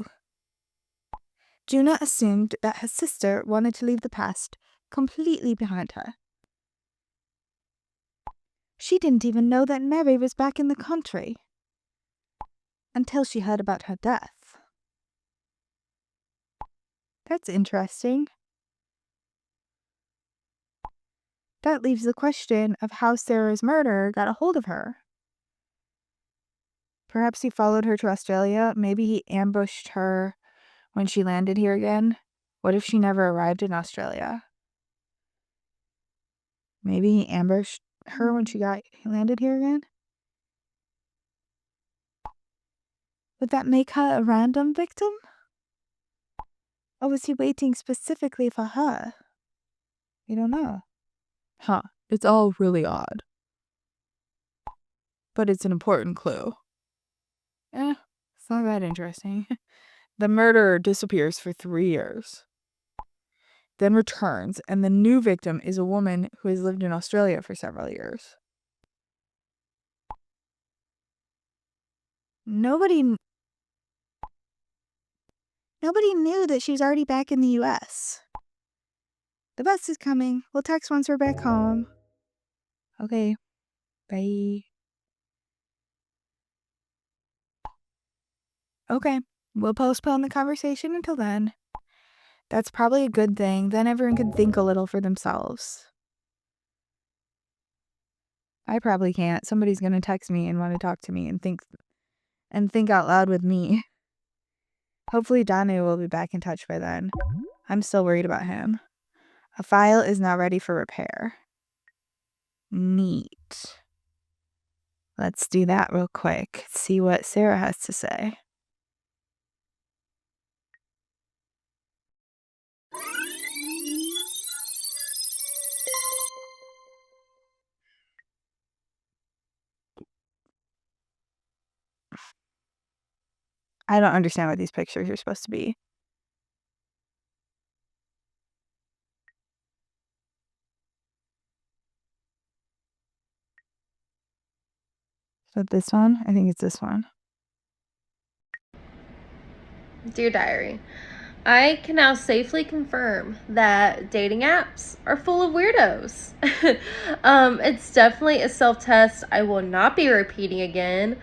Juna assumed that her sister wanted to leave the past completely behind her. She didn't even know that Mary was back in the country until she heard about her death. That's interesting. That leaves the question of how Sara's murderer got a hold of her. Perhaps he followed her to Australia. Maybe he ambushed her when she landed here again. What if she never arrived in Australia? Maybe he ambushed her when she landed here again? Would that make her a random victim? Or was he waiting specifically for her? We don't know. Huh, it's all really odd. But it's an important clue. It's not that interesting. The murderer disappears for 3 years. Then returns, and the new victim is a woman who has lived in Australia for several years. Nobody knew that she's already back in the US. The bus is coming. We'll text once we're back home. Okay. Bye. Okay. We'll postpone the conversation until then. That's probably a good thing. Then everyone can think a little for themselves. I probably can't. Somebody's going to text me and want to talk to me and think out loud with me. Hopefully Danou will be back in touch by then. I'm still worried about him. A file is now ready for repair. Neat. Let's do that real quick. See what Sara has to say. I don't understand what these pictures are supposed to be. So this one? I think it's this one. Dear Diary, I can now safely confirm that dating apps are full of weirdos. It's definitely a self-test I will not be repeating again.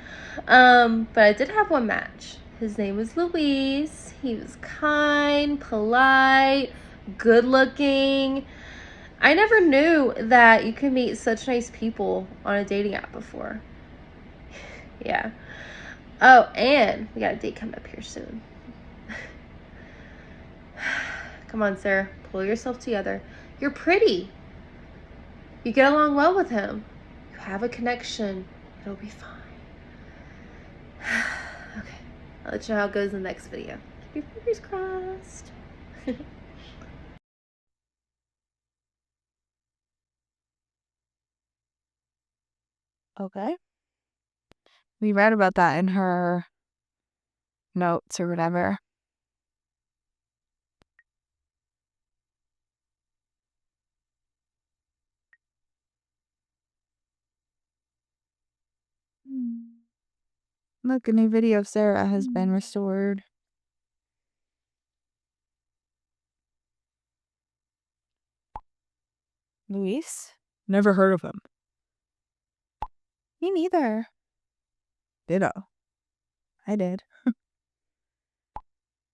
But I did have one match. His name was Luis. He was kind, polite, good looking. I never knew that you could meet such nice people on a dating app before. Yeah. Oh, and we got a date coming up here soon. Come on, Sara. Pull yourself together. You're pretty. You get along well with him. You have a connection. It'll be fine. Okay. I'll let you know how it goes in the next video. Keep your fingers crossed. Okay. We read about that in her notes or whatever. Look, a new video of Sara has been restored. Luis? Never heard of him. Me neither. Ditto. I did.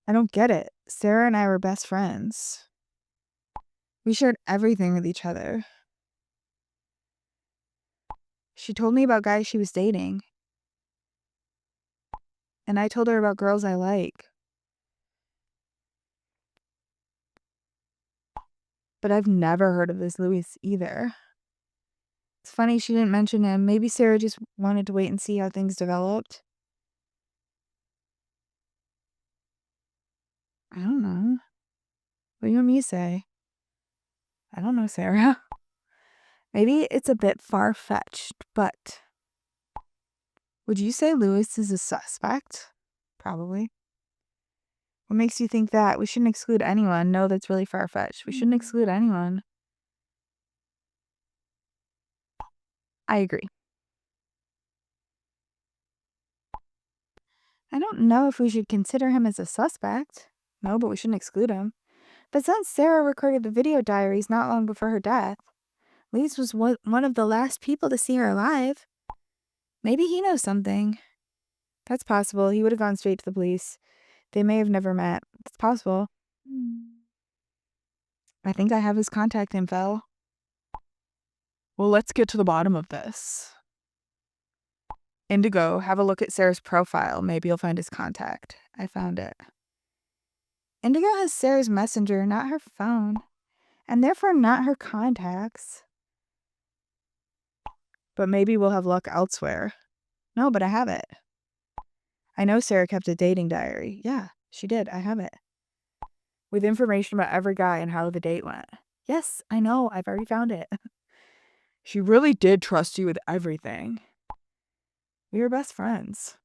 I don't get it. Sara and I were best friends. We shared everything with each other. She told me about guys she was dating. And I told her about girls I like. But I've never heard of this Luis either. It's funny she didn't mention him. Maybe Sara just wanted to wait and see how things developed. I don't know. What do you and me say? I don't know, Sara. Maybe it's a bit far-fetched, but would you say Luis is a suspect? Probably. What makes you think that? We shouldn't exclude anyone. No, that's really far-fetched. We shouldn't exclude anyone. I agree. I don't know if we should consider him as a suspect. No, but we shouldn't exclude him. But since Sara recorded the video diaries not long before her death, Luis was one of the last people to see her alive. Maybe he knows something. That's possible. He would have gone straight to the police. They may have never met. It's possible. I think I have his contact info. Well, let's get to the bottom of this. Indigo, have a look at Sara's profile. Maybe you'll find his contact. I found it. Indigo has Sara's messenger, not her phone. And therefore not her contacts. But maybe we'll have luck elsewhere. No, but I have it. I know Sara kept a dating diary. Yeah, she did. I have it. With information about every guy and how the date went. Yes, I know. I've already found it. She really did trust you with everything. We were best friends.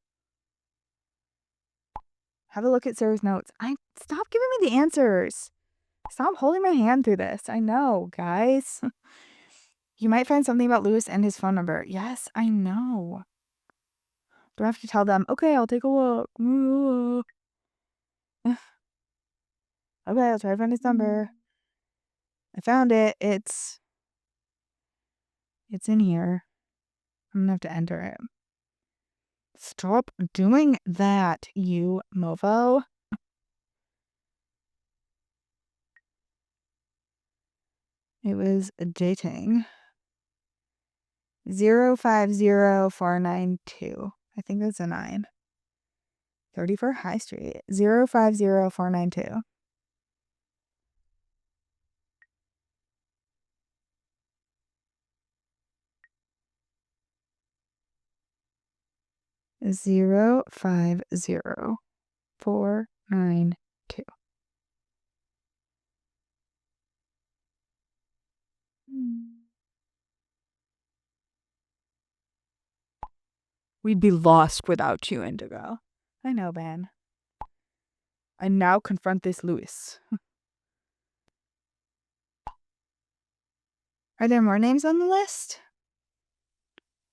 Have a look at Sara's notes. Stop giving me the answers. Stop holding my hand through this. I know, guys. You might find something about Luis and his phone number. Yes, I know. Do I have to tell them, okay, I'll take a look. Okay, I'll try to find his number. I found it. It's in here. I'm gonna have to enter it. Stop doing that, you mofo. It was dating. 050492. I think that's a 9. 34 High Street. 050492. Zero 492. We'd be lost without you, Indigo. I know, Ben. I now confront this Luis. Are there more names on the list?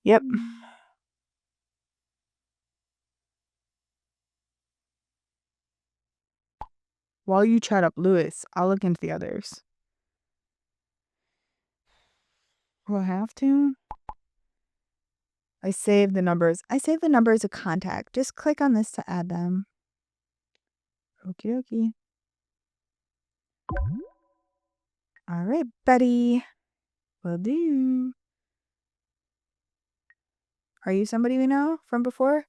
Yep. While you chat up Luis, I'll look into the others. We'll have to. I saved the numbers. I saved the number as a contact. Just click on this to add them. Okie dokie. All right, buddy. Will do. Are you somebody we know from before?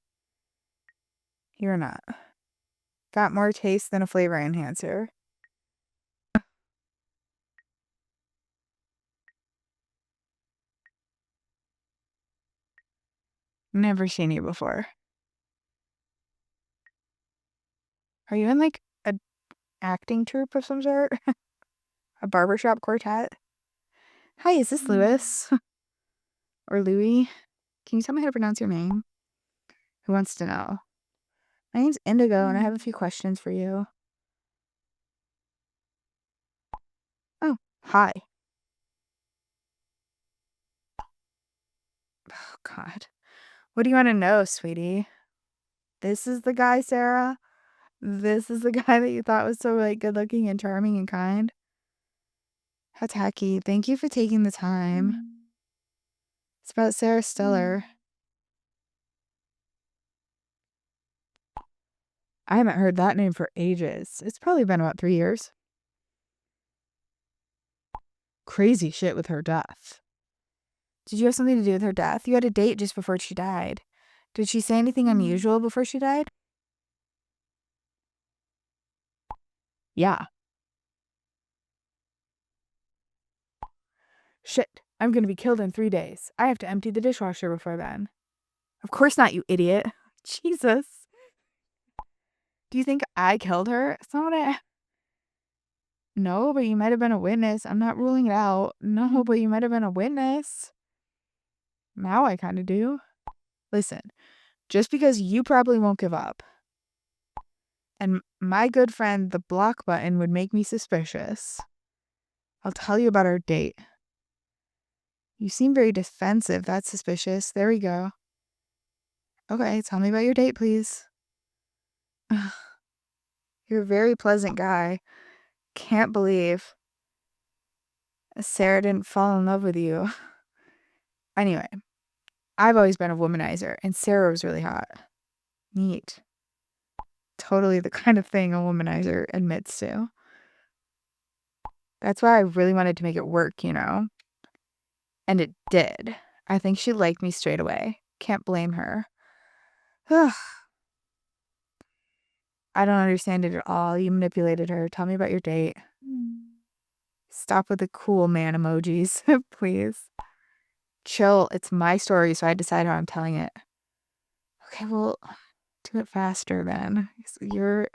You're not. Got more taste than a flavor enhancer. Never seen you before. Are you in like a acting troupe of some sort? A barbershop quartet? Hi, is this Louis? Or Louis? Can you tell me how to pronounce your name? Who wants to know? My name's Indigo, and I have a few questions for you. Oh, hi. Oh, God. What do you want to know, sweetie? This is the guy, Sara? This is the guy that you thought was so, like, good-looking and charming and kind? How tacky. Thank you for taking the time. It's about Sarah Stiller. I haven't heard that name for ages. It's probably been about 3 years. Crazy shit with her death. Did you have something to do with her death? You had a date just before she died. Did she say anything unusual before she died? Yeah. Shit. I'm gonna be killed in 3 days. I have to empty the dishwasher before then. Of course not, you idiot. Jesus. Do you think I killed her? It's not what I... No, but you might have been a witness. I'm not ruling it out. No, but you might have been a witness. Now I kind of do. Listen, just because you probably won't give up, and my good friend the block button would make me suspicious, I'll tell you about our date. You seem very defensive. That's suspicious. There we go. Okay, tell me about your date, please. You're a very pleasant guy. Can't believe Sara didn't fall in love with you. Anyway, I've always been a womanizer, and Sara was really hot. Neat. Totally the kind of thing a womanizer admits to. That's why I really wanted to make it work, you know? And it did. I think she liked me straight away. Can't blame her. I don't understand it at all. You manipulated her. Tell me about your date. Stop with the cool man emojis, please. Chill. It's my story, so I decide how I'm telling it. Okay, well, do it faster then. You're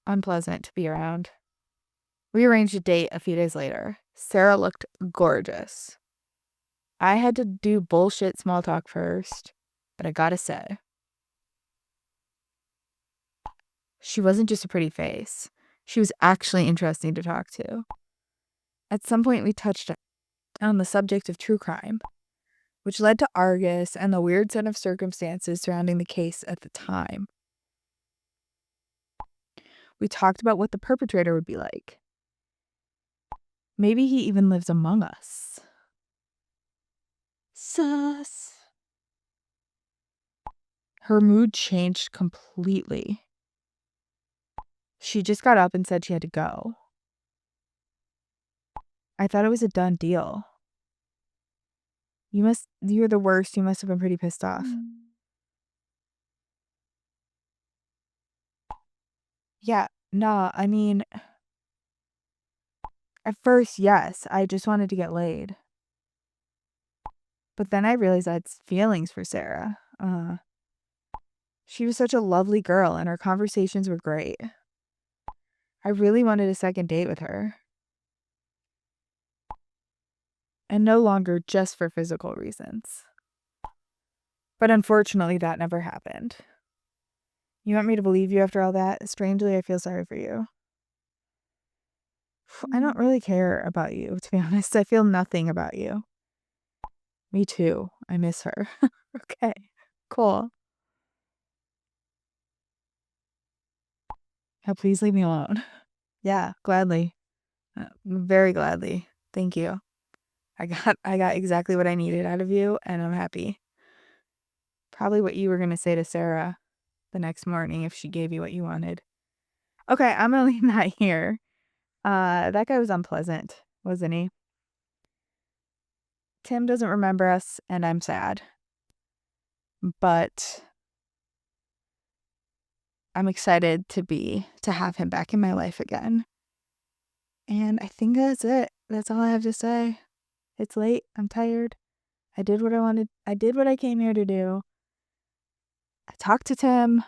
unpleasant to be around. We arranged a date a few days later. Sara looked gorgeous. I had to do bullshit small talk first, but I gotta say, she wasn't just a pretty face. She was actually interesting to talk to. At some point, we touched on the subject of true crime, which led to Argus and the weird set of circumstances surrounding the case at the time. We talked about what the perpetrator would be like. Maybe he even lives among us. Sus. Her mood changed completely. She just got up and said she had to go. I thought it was a done deal. You're the worst. You must have been pretty pissed off. Yeah, nah, I mean, at first, yes, I just wanted to get laid. But then I realized I had feelings for Sara. She was such a lovely girl, and her conversations were great. I really wanted a second date with her. And no longer just for physical reasons. But unfortunately, that never happened. You want me to believe you after all that? Strangely, I feel sorry for you. I don't really care about you, to be honest. I feel nothing about you. Me too. I miss her. Okay, cool. Now please leave me alone. Yeah, gladly. Very gladly. Thank you. I got exactly what I needed out of you, and I'm happy. Probably what you were going to say to Sara the next morning if she gave you what you wanted. Okay, I'm going to leave that here. That guy was unpleasant, wasn't he? Tim doesn't remember us, and I'm sad. But I'm excited to have him back in my life again. And I think that's it. That's all I have to say. It's late. I'm tired. I did what I wanted. I did what I came here to do. I talked to Tim.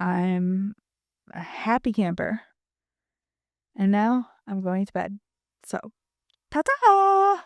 I'm a happy camper. And now I'm going to bed. So, ta-ta!